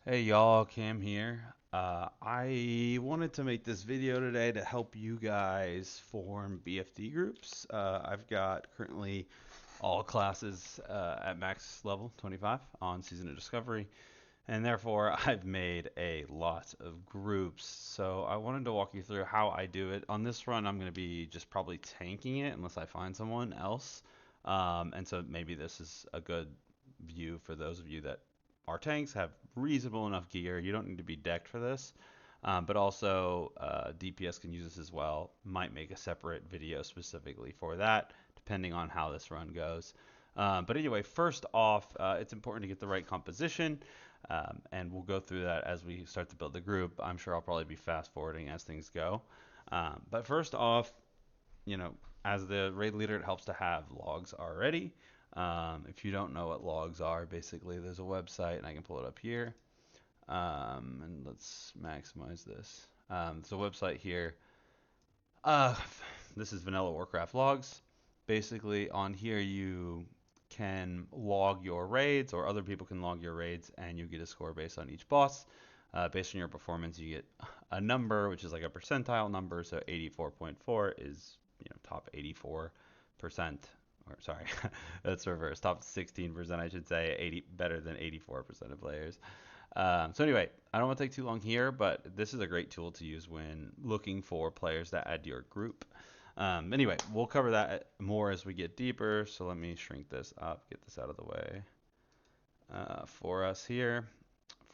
Hey y'all, Cam here. I wanted to make this video today to help you guys form BFD groups. I've got currently all classes at max level 25 on Season of Discovery, and therefore I've made a lot of groups. So I wanted to walk you through how I do it. On this run, I'm going to be just probably tanking it unless I find someone else. And so maybe this is a good view for those of you that are tanks, have reasonable enough gear. You don't need to be decked for this. But also, DPS can use this as well. Might make a separate video specifically for that, depending on how this run goes. But anyway, first off, it's important to get the right composition, and we'll go through that as we start to build the group. I'm sure I'll probably be fast forwarding as things go. But first off, you know, as the raid leader, it helps to have logs already. If you don't know what logs are, basically there's a website, and I can pull it up here. And let's maximize this. There's a website here. Uh, this is Vanilla Warcraft logs. Basically, on here you can log your raids, or other people can log your raids, and you get a score based on each boss. Based on your performance, you get a number, which is like a percentile number. So 84.4 is top 84%, or sorry, that's reverse. Top 16%, I should say. 80 better than 84% of players. So anyway, I don't want to take too long here, but this is a great tool to use when looking for players that add to your group. Anyway, we'll cover that more as we get deeper. So let me shrink this up, get this out of the way for us here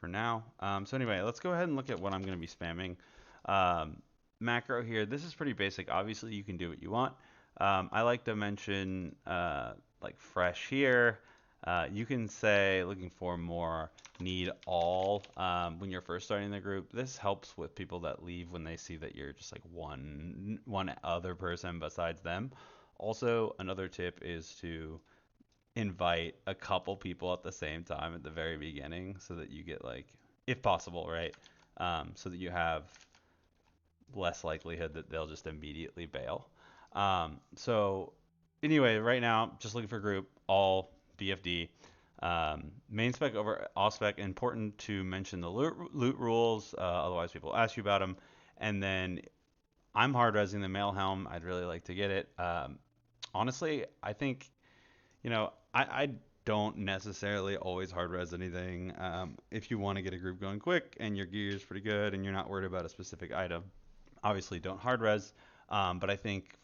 for now. So anyway, let's go ahead and look at what I'm going to be spamming. Macro here, this is pretty basic. Obviously, you can do what you want. I like to mention like fresh here. You can say looking for more need all when you're first starting the group. This helps with people that leave when they see that you're just like one other person besides them. Also, another tip is to invite a couple people at the same time at the very beginning so that you get like, if possible, right? So that you have less likelihood that they'll just immediately bail. So anyway, right now, just looking for a group, all BFD. Main spec over off spec. Important to mention the loot rules, otherwise people ask you about them. And then I'm hard resing the mail helm. I'd really like to get it. Honestly, I think I don't necessarily always hard res anything. If you want to get a group going quick and your gear is pretty good and you're not worried about a specific item, obviously don't hard res. But I think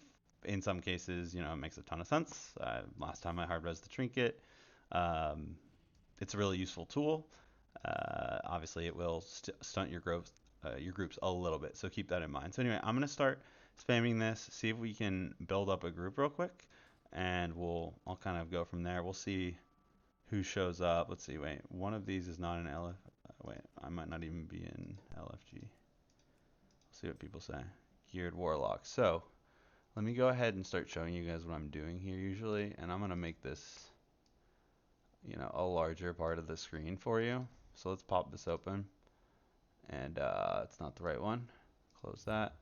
in some cases, it makes a ton of sense. Last time I hard res the trinket. Um, it's a really useful tool. Obviously, it will stunt your groups a little bit, so keep that in mind. So anyway, I'm gonna start spamming this, see if we can build up a group real quick, and I'll kind of go from there. We'll see who shows up. Let's see. Wait, one of these is not in LF. Wait, I might not even be in LFG. Let's see what people say. Geared Warlock. So let me go ahead and start showing you guys what I'm doing here usually, and I'm gonna make this a larger part of the screen for you. So let's pop this open. And it's not the right one. Close that.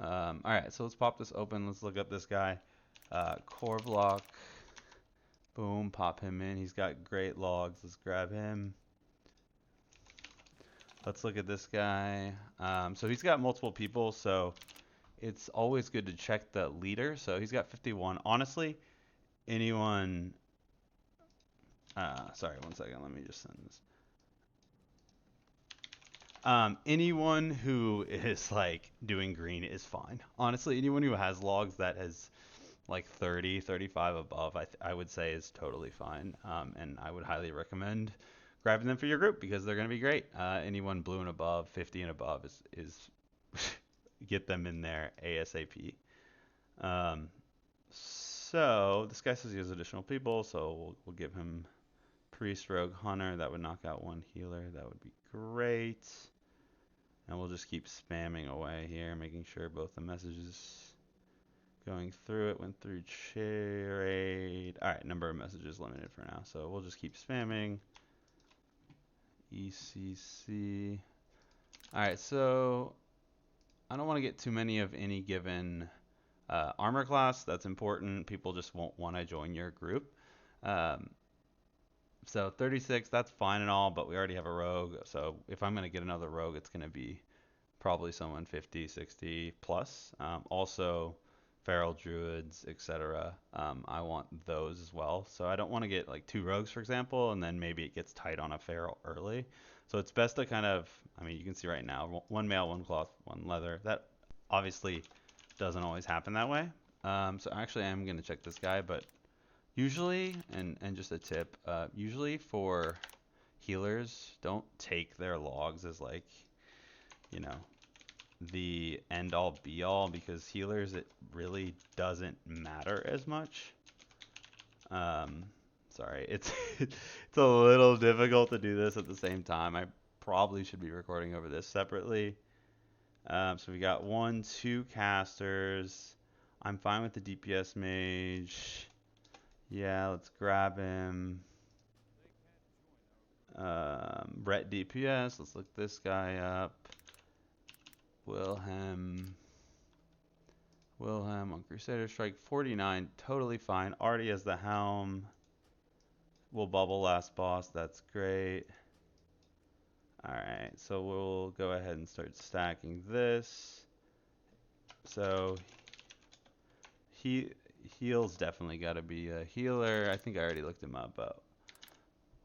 All right, so let's pop this open. Let's look up this guy. Core block. Boom, pop him in. He's got great logs. Let's grab him. Let's look at this guy. So he's got multiple people, so it's always good to check the leader. So he's got 51. Honestly, anyone. Sorry, one second. Let me just send this. Anyone who is like doing green is fine. Honestly, anyone who has logs that has like 30, 35 above, I would say is totally fine. And I would highly recommend grabbing them for your group because they're going to be great. Anyone blue and above, 50 and above is get them in there ASAP. Um, so this guy says he has additional people, so we'll give him priest, rogue, hunter. That would knock out one healer. That would be great. And we'll just keep spamming away here, making sure both the messages going through it went through trade. All right, number of messages limited for now. So we'll just keep spamming. ECC. All right, so I don't want to get too many of any given armor class. That's important. People just won't want to join your group. Um, So 36, that's fine and all, but we already have a rogue. So if I'm going to get another rogue, it's going to be probably someone 50, 60 plus. Also, feral druids, etc. I want those as well. So I don't want to get like two rogues, for example, and then maybe it gets tight on a feral early. So it's best to kind of, I mean, you can see right now, one mail, one cloth, one leather. That obviously doesn't always happen that way. So actually, I'm going to check this guy, but usually, and just a tip, usually for healers, don't take their logs as like, you know, the end all be all, because healers, it really doesn't matter as much. Um, sorry, it's it's a little difficult to do this at the same time. I probably should be recording over this separately. So we got one, two casters. I'm fine with the DPS mage. Yeah, let's grab him. Brett DPS. Let's look this guy up. Wilhelm. Wilhelm on Crusader Strike 49. Totally fine. Already has the helm. We'll bubble last boss. That's great. Alright, so we'll go ahead and start stacking this. So he heal's definitely got to be a healer. I think I already looked him up, but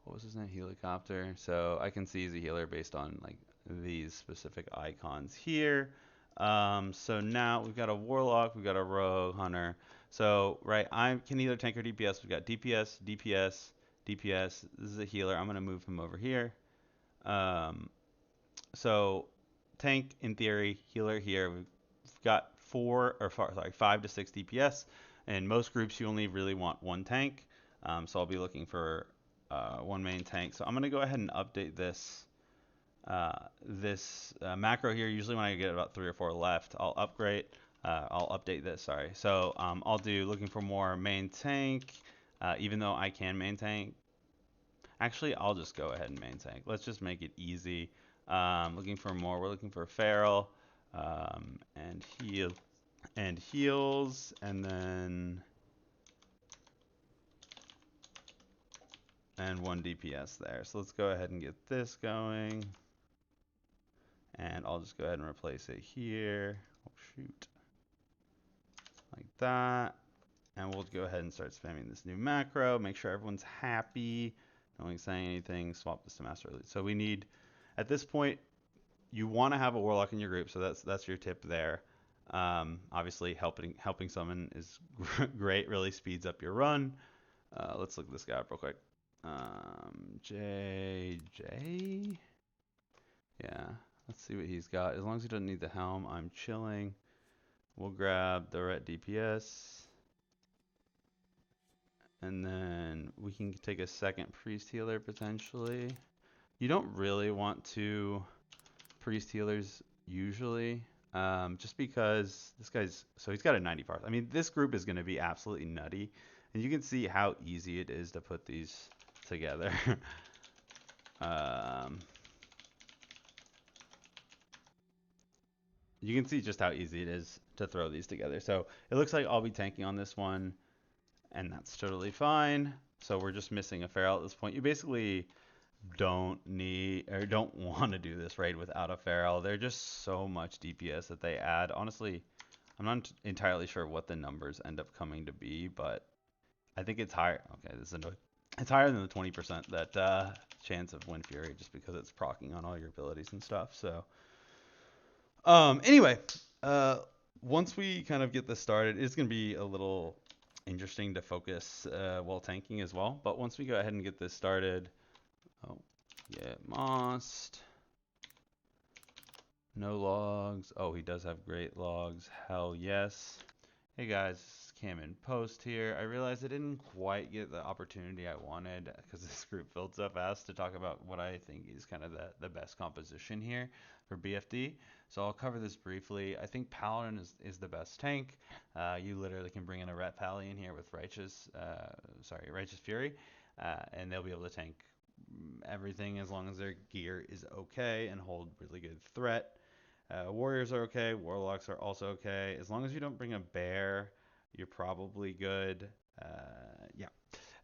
what was his name? Helicopter. So I can see he's a healer based on like these specific icons here. So now we've got a warlock, we've got a rogue hunter. So right, I can either tank or DPS. We've got DPS, DPS, DPS. This is a healer. I'm gonna move him over here. Um, so tank in theory, healer here. We've got sorry, 5 to 6 DPS. In most groups, you only really want one tank. So I'll be looking for one main tank. So I'm gonna go ahead and update this macro here. Usually when I get about 3 or 4 left, I'll upgrade. I'll update this. Sorry. So I'll do looking for more main tank. Even though I can main tank, actually I'll just go ahead and main tank. Let's just make it easy. Looking for more. We're looking for feral and heals, and then and one DPS there. So let's go ahead and get this going. And I'll just go ahead and replace it here. Oh, shoot. Like that. And we'll go ahead and start spamming this new macro. Make sure everyone's happy. No one's saying anything. Swap this to master elite. So we need, at this point, you want to have a warlock in your group. So that's your tip there. Obviously, helping someone is great. Really speeds up your run. Let's look this guy up real quick. JJ. Yeah. Let's see what he's got. As long as he doesn't need the helm, I'm chilling. We'll grab the ret DPS. And then we can take a second priest healer potentially. You don't really want two priest healers usually. Just because this guy's, so he's got a 95. I mean, this group is going to be absolutely nutty. And you can see how easy it is to put these together. You can see just how easy it is to throw these together. So it looks like I'll be tanking on this one, and that's totally fine. So we're just missing a feral at this point. You basically don't need or don't want to do this raid without a feral. They're just so much DPS that they add. Honestly, I'm not entirely sure what the numbers end up coming to be, but I think it's higher. Okay, this is annoying. It's higher than the 20% that chance of Wind Fury, just because it's proccing on all your abilities and stuff. So anyway, once we kind of get this started, it's going to be a little interesting to focus while tanking as well. But once we go ahead and get this started, oh, yeah, Most. No logs. Oh, he does have great logs. Hell yes. Hey guys, Cam in post here. I realized I didn't quite get the opportunity I wanted because this group filled so fast to talk about what I think is kind of the best composition here for BFD. So I'll cover this briefly. I think Paladin is the best tank. You literally can bring in a Ret Pally in here with Righteous Fury, and they'll be able to tank everything as long as their gear is okay and hold really good threat. Warriors are okay. Warlocks are also okay. As long as you don't bring a bear, you're probably good. Yeah.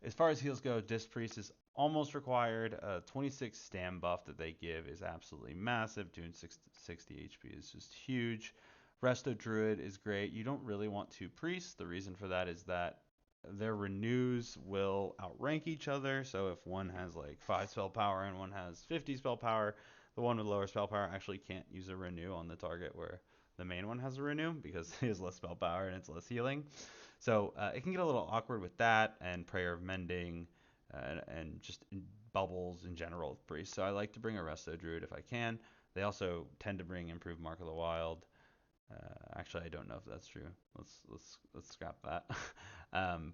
As far as heals go, Disc Priest is almost required. 26 stam buff that they give is absolutely massive. Doing 60 HP is just huge. Resto Druid is great. You don't really want two priests. The reason for that is that their renews will outrank each other. So if one has like 5 spell power and one has 50 spell power, the one with lower spell power actually can't use a renew on the target where the main one has a renew because he has less spell power and it's less healing. So it can get a little awkward with that and Prayer of Mending and just bubbles in general with priests. So I like to bring a Resto Druid if I can. They also tend to bring improved Mark of the Wild. Actually, I don't know if that's true. Let's scrap that.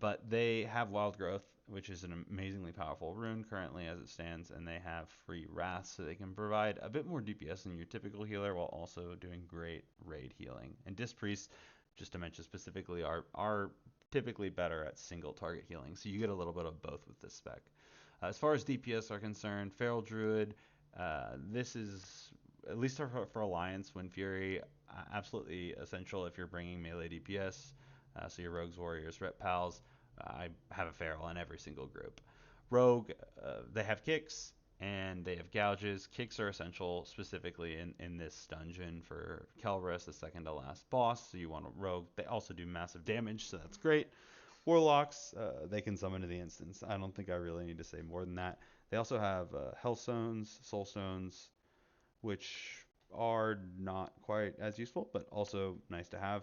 But they have Wild Growth, which is an amazingly powerful rune currently as it stands, and they have free Wrath, so they can provide a bit more DPS than your typical healer while also doing great raid healing. And Disc Priests, just to mention specifically, are typically better at single target healing, so you get a little bit of both with this spec. As far as DPS are concerned, Feral Druid, this is at least for Alliance, Wind Fury, absolutely essential if you're bringing melee DPS. So your rogues, warriors, rep pals. I have a feral in every single group. Rogue, they have kicks and they have gouges. Kicks are essential specifically in this dungeon for Kelris, the second to last boss. So you want a rogue. They also do massive damage, so that's great. Warlocks, they can summon to the instance. I don't think I really need to say more than that. They also have Hellstones, Soulstones, which are not quite as useful, but also nice to have.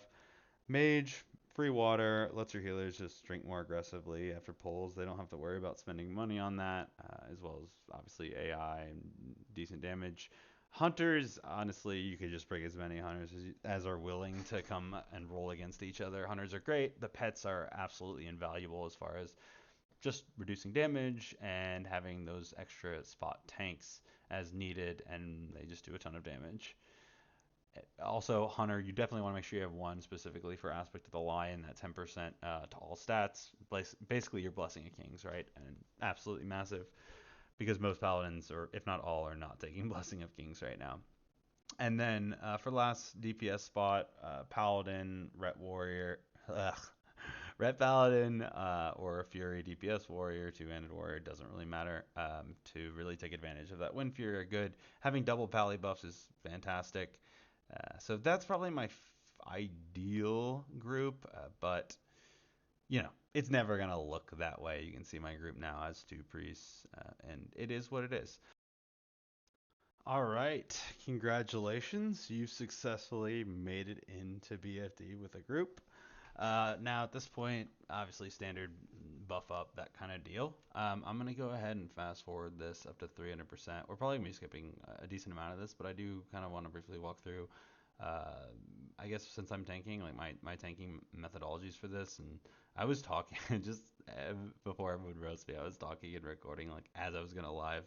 Mage, free water, lets your healers just drink more aggressively after pulls. They don't have to worry about spending money on that, as well as obviously AI and decent damage. Hunters, honestly, you could just bring as many hunters as are willing to come and roll against each other. Hunters are great. The pets are absolutely invaluable as far as just reducing damage and having those extra spot tanks as needed, and they just do a ton of damage. Also, Hunter, you definitely want to make sure you have one specifically for Aspect of the Lion, that 10% to all stats. Basically, your Blessing of Kings, right? And absolutely massive because most Paladins, or if not all, are not taking Blessing of Kings right now. And then for last DPS spot, Paladin, Ret Warrior, Ret Paladin, or a Fury DPS Warrior, two-handed Warrior, doesn't really matter, to really take advantage of that Wind Fury are good. Having double Pally buffs is fantastic. So that's probably my ideal group, but you know, it's never gonna look that way. You can see my group now as two priests, and it is what it is. All right, congratulations. You successfully made it into BFD with a group. Now at this point, obviously standard buff up, that kind of deal. I'm gonna go ahead and fast forward this up to 300%. We're probably gonna be skipping a decent amount of this, but I do kind of want to briefly walk through. Uh, I guess since I'm tanking, like my tanking methodologies for this, and I was talking just before everyone roast me. I was talking and recording like as I was gonna live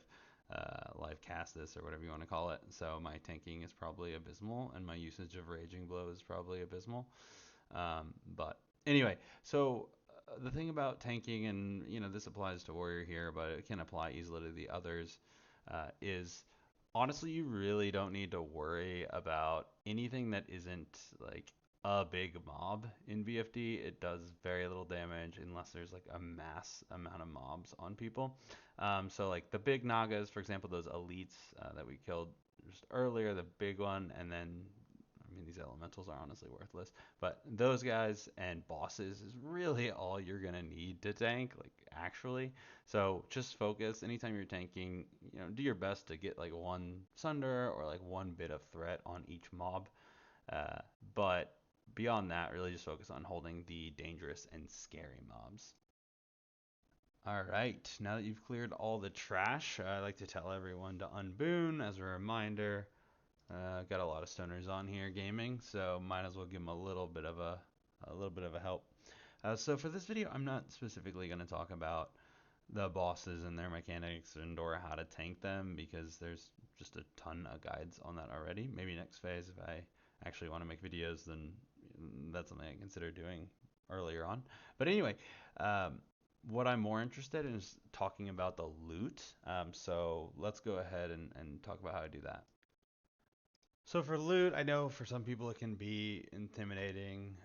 cast this or whatever you want to call it. So my tanking is probably abysmal, and my usage of Raging Blow is probably abysmal. But anyway, so the thing about tanking, and this applies to Warrior here, but it can apply easily to the others, is honestly you really don't need to worry about anything that isn't like a big mob in BFD. It does very little damage unless there's like a mass amount of mobs on people. So like the big Nagas, for example, those elites that we killed just earlier, the big one, and then I mean, these elementals are honestly worthless, but those guys and bosses is really all you're gonna need to tank, like actually. So just focus. Anytime you're tanking, do your best to get like one sunder or like one bit of threat on each mob. Uh, but beyond that, really just focus on holding the dangerous and scary mobs. All right, now that you've cleared all the trash, I like to tell everyone to unboon as a reminder. Got a lot of stoners on here gaming, so might as well give them a little bit of a help. So for this video, I'm not specifically going to talk about the bosses and their mechanics and or how to tank them because there's just a ton of guides on that already. Maybe next phase, if I actually want to make videos, then that's something I consider doing earlier on. But anyway, what I'm more interested in is talking about the loot. So let's go ahead and talk about how to do that. So for loot, I know for some people it can be intimidating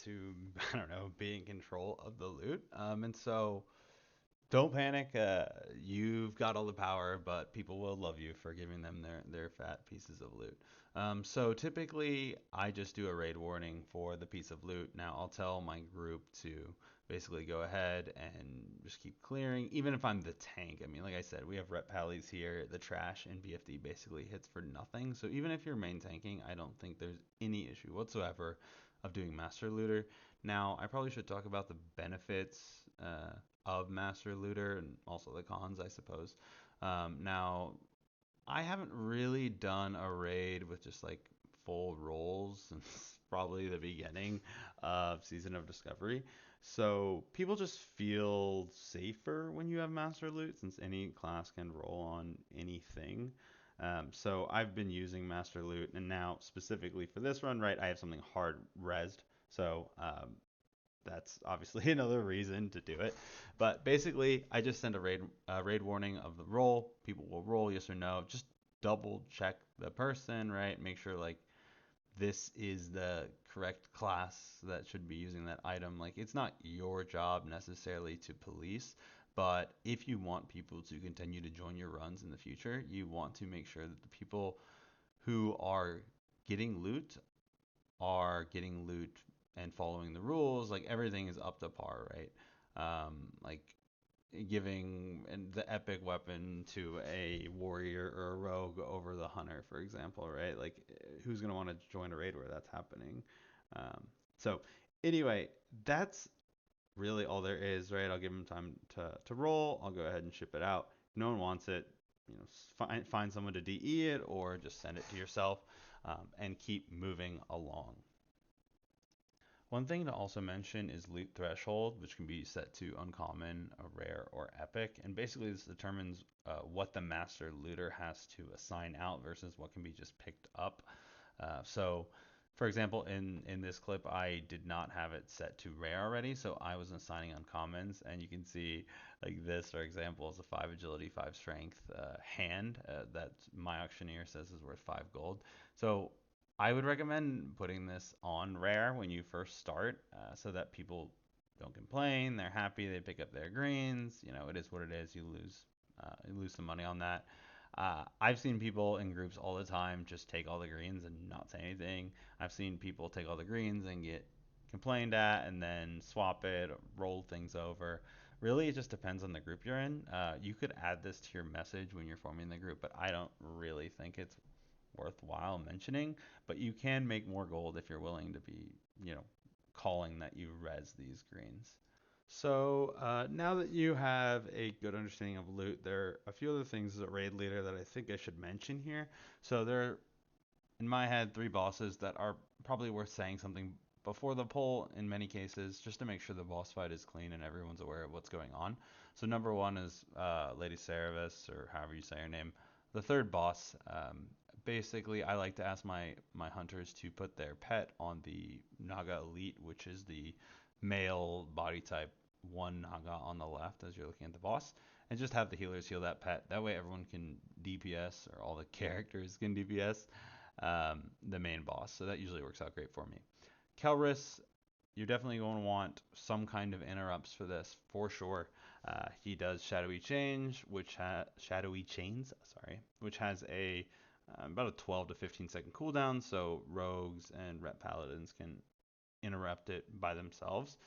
to, I don't know, be in control of the loot. And so Don't panic. You've got all the power, but people will love you for giving them their fat pieces of loot. So typically, I just do a raid warning for the piece of loot. Now, I'll tell my group to basically go ahead and just keep clearing, even if I'm the tank. I mean, like I said, we have rep pallies here. The trash in BFD basically hits for nothing. So even if you're main tanking, I don't think there's any issue whatsoever of doing master looter. Now, I probably should talk about the benefits of Master Looter and also the cons, I suppose. Now, I haven't really done a raid with just like full rolls since probably the beginning of Season of Discovery. So people just feel safer when you have Master Loot since any class can roll on anything. So I've been using Master Loot, and now specifically for this run, right, I have something hard resed. So that's obviously another reason to do it. But basically, I just send a raid warning of the roll. People will roll yes or no. Just double check the person, right? Make sure like this is the correct class that should be using that item. Like it's not your job necessarily to police, but if you want people to continue to join your runs in the future, you want to make sure that the people who getting loot are getting loot and following the rules, like everything is up to par, right? Like giving the epic weapon to a warrior or a rogue over the hunter, for example, right? Like who's gonna want to join a raid where that's happening? Um, so anyway, that's really all there is, right? I'll give them time to roll. I'll go ahead and ship it out. If no one wants it, find someone to DE it or just send it to yourself, and keep moving along. One thing to also mention is loot threshold, which can be set to uncommon, a rare, or epic. And basically, this determines what the master looter has to assign out versus what can be just picked up. So, for example, in this clip, I did not have it set to rare already, so I was assigning uncommons. And you can see, like this, for example, is a 5 agility, 5 strength hand that my auctioneer says is worth 5 gold. So I would recommend putting this on rare when you first start, so that people don't complain. They're happy. They pick up their greens. You know, it is what it is. You lose some money on that. I've seen people in groups all the time just take all the greens and not say anything. I've seen people take all the greens and get complained at and then swap it, roll things over. Really, it just depends on the group you're in. You could add this to your message when you're forming the group, but I don't really think it's worthwhile mentioning, but you can make more gold if you're willing to be, you know, calling that you res these greens. So now that you have a good understanding of loot, there are a few other things as a raid leader that I think I should mention here. So there are, in my head, three bosses that are probably worth saying something before the poll in many cases, just to make sure the boss fight is clean and everyone's aware of what's going on. So number one is Lady Cerevis, or however you say her name. The third boss, basically, I like to ask my hunters to put their pet on the Naga Elite, which is the male body type one Naga on the left as you're looking at the boss, and just have the healers heal that pet. That way, everyone can DPS, or all the characters can DPS the main boss. So that usually works out great for me. Kelris, you're definitely going to want some kind of interrupts for this for sure. He does shadowy chains, sorry, which has a about a 12 to 15 second cooldown, so rogues and rep paladins can interrupt it by themselves.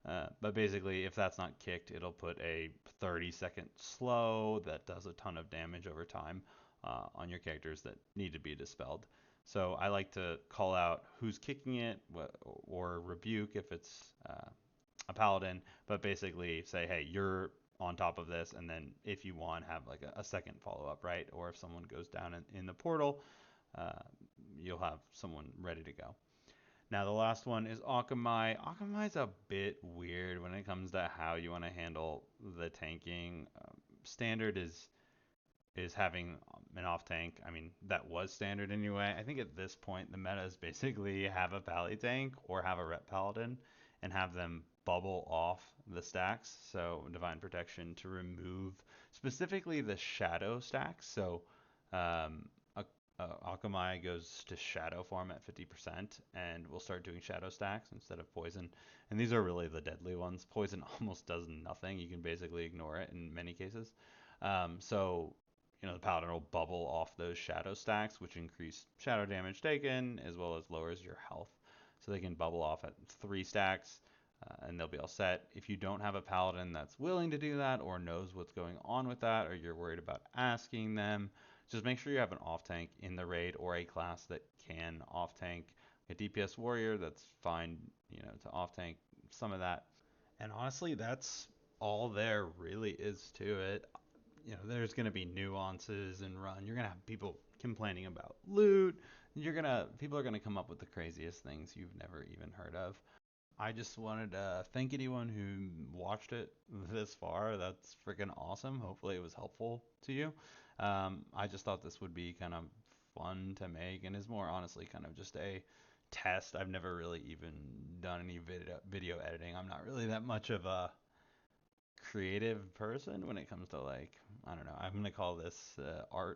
But basically, if that's not kicked, it'll put a 30-second slow that does a ton of damage over time on your characters that need to be dispelled. So I like to call out who's kicking it, or rebuke if it's a paladin, but basically say, hey, you're on top of this, and then if you want, have like a second follow up, right? Or if someone goes down in the portal, uh, you'll have someone ready to go. Now the last one is Akamai. Akamai's a bit weird when it comes to how you want to handle the tanking. Standard is having an off tank. I mean, that was standard anyway. I think at this point the meta is basically have a pally tank or have a rep paladin and have them bubble off the stacks. So divine protection to remove specifically the shadow stacks. So um, Akamai goes to shadow form at 50%, and we'll start doing shadow stacks instead of poison. And these are really the deadly ones. Poison almost does nothing. You can basically ignore it in many cases. So, the paladin will bubble off those shadow stacks, which increase shadow damage taken as well as lowers your health. So they can bubble off at 3 stacks, and they'll be all set. If you don't have a paladin that's willing to do that or knows what's going on with that, or you're worried about asking them, just make sure you have an off tank in the raid or a class that can off tank. A DPS warrior, that's fine, to off tank some of that. And honestly, that's all there really is to it. There's going to be nuances and run. You're going to have people complaining about loot. People are going to come up with the craziest things you've never even heard of. I just wanted to thank anyone who watched it this far. That's freaking awesome. Hopefully, it was helpful to you. I just thought this would be kind of fun to make, and is more honestly kind of just a test. I've never really even done any video editing. I'm not really that much of a creative person when it comes to, like, I don't know. I'm gonna call this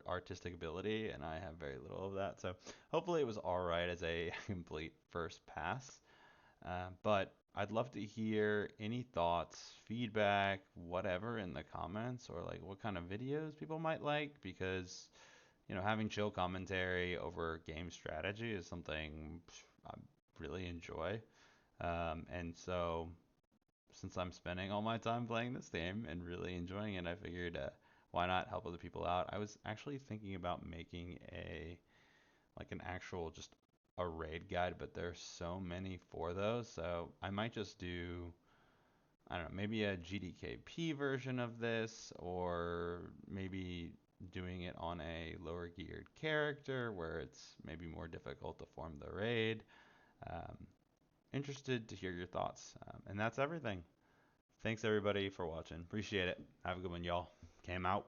artistic ability, and I have very little of that. So hopefully, it was all right as a complete first pass. But I'd love to hear any thoughts, feedback, whatever in the comments, or like what kind of videos people might like, because having chill commentary over game strategy is something I really enjoy. And so since I'm spending all my time playing this game and really enjoying it, I figured why not help other people out. I was actually thinking about making an actual just a raid guide, but there's so many for those. So I might just do, I don't know, maybe a GDKP version of this, or maybe doing it on a lower geared character where it's maybe more difficult to form the raid. Um, Interested to hear your thoughts. And that's everything. Thanks everybody for watching. Appreciate it. Have a good one, y'all. Came out.